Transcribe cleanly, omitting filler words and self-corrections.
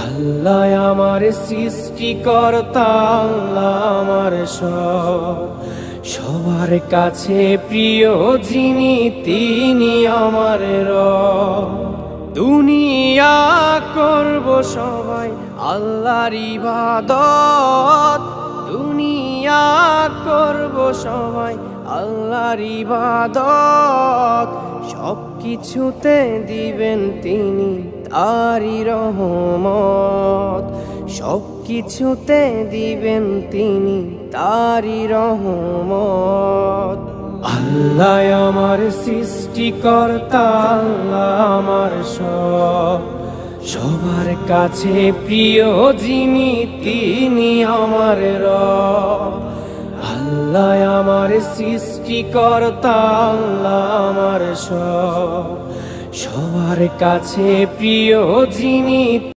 আল্লাহ আমার সৃষ্টিকর্তা, আল্লাহ আমার সব, সবার কাছে প্রিয় যিনি তিনি আমার রব। দুনিয়া করব সবাই আল্লাহর ইবাদত, দুনিয়া করব সবাই আল্লাহর ইবাদত, সব কিছুতে দিবেন তিনি তারই রহমত, সব কিছুতে দিবেন তিনি তারই রহমত। আল্লাহ আমার সৃষ্টিকর্তা, আল্লাহ আমার সব, সবার কাছে প্রিয় যিনি তিনি আমার রব। আল্লাহ আমার সৃষ্টিকর্তা, আল্লাহ আমার সব, সবার কাছে প্রিয় যিনি